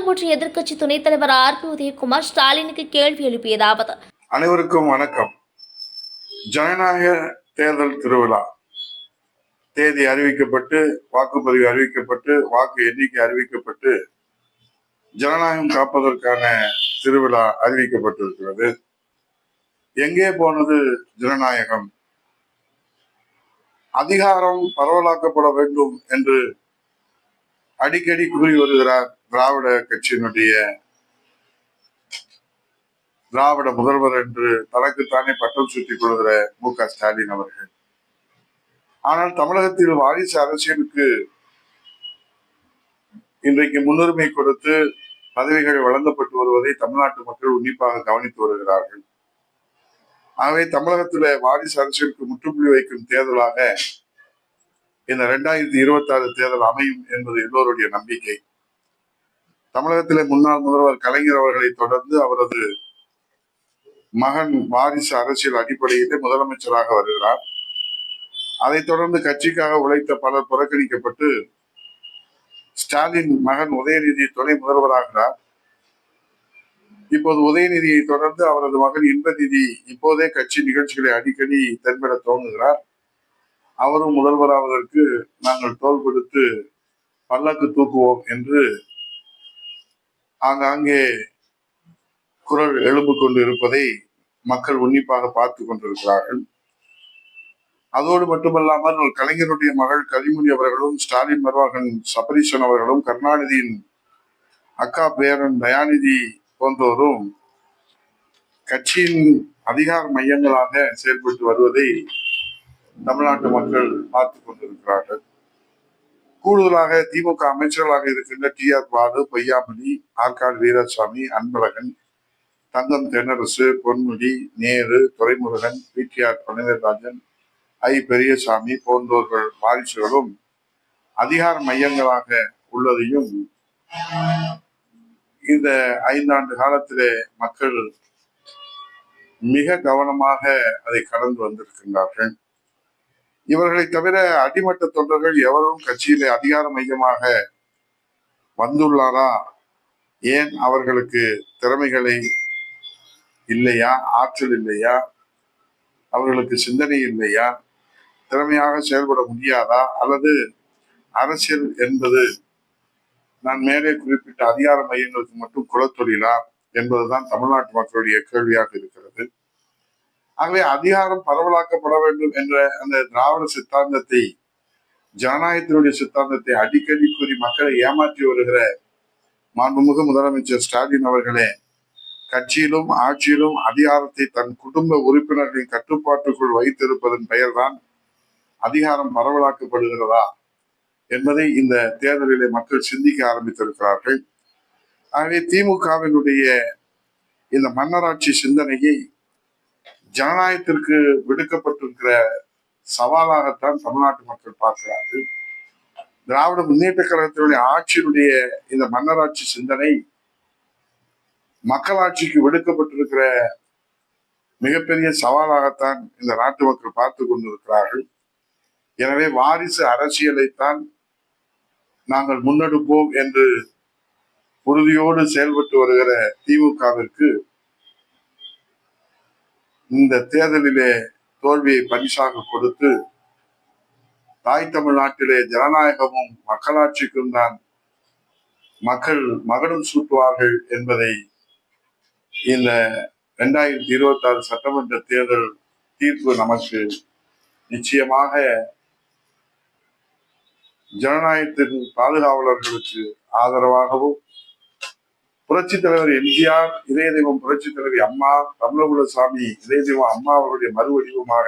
ஒன்றிய எதிர்க்கட்சி துணைத் தலைவர் ஆர் பி உதயகுமார் ஸ்டாலினுக்கு கேள்வி எழுப்பியதாவது: அனைவருக்கும் வணக்கம். ஜனநாயக தேர்தல் திருவிழா தேதி அறிவிக்கப்பட்டு, வாக்குப்பதிவு அறிவிக்கப்பட்டு, வாக்கு எண்ணிக்கை அறிவிக்கப்பட்டு, ஜனநாயகம் காப்பதற்கான திருவிழா அறிவிக்கப்பட்டிருக்கிறது. எங்கே போனது ஜனநாயகம்? அதிகாரம் பரவலாக்கப்பட வேண்டும் என்று அடிக்கடி கூறி வருகிறார் திராவிட முதல்வர் என்று தனக்குத்தானே பட்டம் சுட்டிக் கொள்கிற மு.க. ஸ்டாலின் அவர்கள். ஆனால் தமிழகத்தில் வாரிசு அரசியலுக்கு இன்றைக்கு முன்னுரிமை கொடுத்து பதவிகள் வழங்கப்பட்டு வருவதை தமிழ்நாட்டு மக்கள் உன்னிப்பாக கவனித்து வருகிறார்கள். ஆகவே தமிழகத்தில வாரிசு அரசியலுக்கு முற்றுப்புள்ளி வைக்கும் தேர்தலாக இந்த 2026 தேர்தல் அமையும் என்பது எல்லோருடைய நம்பிக்கை. தமிழகத்திலே முன்னாள் முதல்வர் கலைஞர் அவர்களை தொடர்ந்து அவரது மகன் வாரிசு அரசியல் அடிப்படையிலே முதலமைச்சராக வருகிறார். அதைத் தொடர்ந்து கட்சிக்காக உழைத்த பலர் புறக்கணிக்கப்பட்டு ஸ்டாலின் மகன் உதயநிதி துணை முதல்வராகிறார். இப்போது உதயநிதியை தொடர்ந்து அவரது மகன் இன்பநிதி இப்போதே கட்சி நிகழ்ச்சிகளை அடிக்கடி தென்பட துவங்குகிறார். அவரும் முதல்வராவதற்கு நாங்கள் தோள் கொடுத்து பல்லக்கு தூக்குவோம் என்று ஆங்காங்கே குரல் எழும்பு கொண்டு இருப்பதை மக்கள் உன்னிப்பாக பார்த்து கொண்டிருக்கிறார்கள். அதோடு மட்டுமல்லாமல் கலைஞருடைய மகள் கனிமொழி அவர்களும், ஸ்டாலின் மருமகன் சபரீசன் அவர்களும், கருணாநிதியின் அக்கா பேரன் தயாநிதி போன்றோரும் கட்சியின் அதிகார மையங்களாக செயல்பட்டு வருவதை தமிழ்நாட்டு மக்கள் பார்த்து கொண்டிருக்கிறார்கள். கூடுதலாக திமுக அமைச்சர்களாக இருக்கின்ற டி.ஆர். பாலு, பொய்யாமொழி, ஆற்காடு வீராசாமி, அன்பழகன், தங்கம் தென்னரசு, பொன்முடி, நேரு, துரைமுருகன், பி.டி.ஆர். பழனிவேல்ராஜன், ஐ. பெரியசாமி போன்றோர்கள் வாரிசுகளும் அதிகார மையங்களாக உள்ளதையும் இந்த 5 ஆண்டு காலத்திலே மக்கள் மிக கவனமாக அதை கடந்து வந்திருக்கின்றார்கள். இவர்களை தவிர அடிமட்ட தொண்டர்கள் எவரும் கட்சியிலே அதிகார மையமாக வந்துள்ளாரா? ஏன் அவர்களுக்கு திறமைகளை இல்லையா? ஆற்றல் இல்லையா? அவர்களுக்கு சிந்தனை இல்லையா? திறமையாக செயல்பட முடியாதா? அல்லது அரசியல் என்பது நான் மேலே குறிப்பிட்ட அதிகார மையங்களுக்கு மட்டும் குலத்தொழிலா என்பதுதான் தமிழ்நாட்டு மக்களுடைய கேள்வியாக இருக்கிறது. ஆகவே அதிகாரம் பரவலாக்கப்பட வேண்டும் என்ற அந்த திராவிட சித்தாந்தத்தை, ஜனநாயகத்தினுடைய சித்தாந்தத்தை அடிக்கடி கூறி மக்களை ஏமாற்றி வருகிற மாண்புமிகு முதலமைச்சர் ஸ்டாலின் அவர்களே, கட்சியிலும் ஆட்சியிலும் அதிகாரத்தை தன் குடும்ப உறுப்பினர்களின் கட்டுப்பாட்டுக்குள் வைத்திருப்பதன் பெயர்தான் அதிகாரம் பரவலாக்கப்படுகிறதா என்பதை இந்த தேர்தலிலே மக்கள் சிந்திக்க ஆரம்பித்திருக்கிறார்கள். ஆகவே திமுகவினுடைய இந்த மன்னராட்சி சிந்தனையை ஜனநாயகத்திற்கு விடுக்கப்பட்டிருக்கிற சவாலாகத்தான் தமிழ்நாட்டு மக்கள் பார்க்கிறார்கள். திராவிட முன்னேற்ற கழகத்தினுடைய ஆட்சியினுடைய இந்த மன்னராட்சி சிந்தனை மக்களாட்சிக்கு விடுக்கப்பட்டிருக்கிற மிகப்பெரிய சவாலாகத்தான் இந்த நாட்டு மக்கள் பார்த்து கொண்டிருக்கிறார்கள். எனவே வாரிசு அரசியலைத்தான் நாங்கள் முன்னெடுப்போம் என்று உறுதியோடு செயல்பட்டு வருகிற திமுகவிற்கு இந்த தேர்தலிலே தோல்வியை பரிசாக கொடுத்து தாய் தமிழ்நாட்டிலே ஜனநாயகமும் மக்களாட்சிக்கும் தான் மக்கள் மகுடம் சூட்டுவார்கள் என்பதை இந்த 2026 சட்டமன்ற தேர்தல் தீர்ப்பு நமக்கு நிச்சயமாக ஜனநாயகத்தின் பாதுகாவலர்களுக்கு ஆதரவாகவும், புரட்சி தலைவர் எம்ஜிஆர், இதய தெய்வம் புரட்சி தலைவி அம்மா, தமிழகுலசாமி இதய தெய்வம் அம்மா அவர்களுடைய மறுவடிவமாக,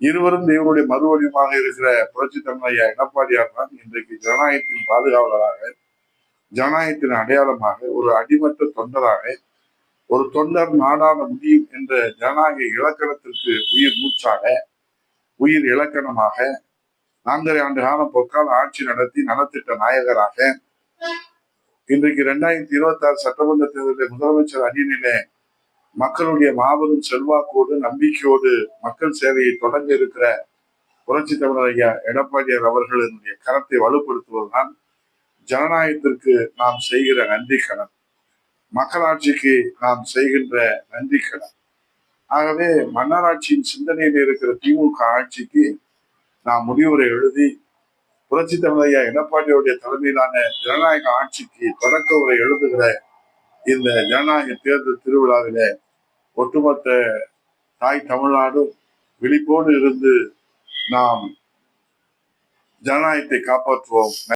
இருவரும் தெய்வனுடைய மறுவடிவமாக இருக்கிற புரட்சி தமிழையா எடப்பாடியார் தான் இன்றைக்கு ஜனநாயகத்தின் பாதுகாவலராக, ஜனநாயகத்தின் அடையாளமாக, ஒரு அடிமட்ட தொண்டராக, ஒரு தொண்டர் நாடாள முடியும் என்ற ஜனநாயக இலக்கணத்திற்கு உயிர் மூச்சாக, உயிர் இலக்கணமாக 4.5 ஆண்டு காலம் பொற்கால ஆட்சி நடத்தி நலத்திட்ட நாயகராக இன்றைக்கு 2026 சட்டமன்ற தேர்தலில் முதலமைச்சர் அணியிலே மக்களுடைய மாபெரும் செல்வாக்கோடு, நம்பிக்கையோடு மக்கள் சேவையை தொடங்க இருக்கிற புரட்சி தமிழர் ஐயா எடப்பாடியார் அவர்களினுடைய கரத்தை வலுப்படுத்துவதுதான் ஜனநாயகத்திற்கு நாம் செய்கிற நன்றி கடன், மக்களாட்சிக்கு நாம் செய்கின்ற நன்றி கடன். ஆகவே மன்னராட்சியின் சிந்தனையில் இருக்கிற திமுக ஆட்சிக்கு நாம் முடிவுரை எழுதி புரட்சி தலைவர் எடப்பாடியுடைய தலைமையிலான ஜனநாயக ஆட்சிக்கு தொடக்க உரை எழுதுகிற இந்த ஜனநாயக தேர்தல் திருவிழாவில ஒட்டுமொத்த தாய் தமிழ்நாடும் விழிப்போடு இருந்து நாம் ஜனநாயகத்தை காப்பாற்றுவோம்.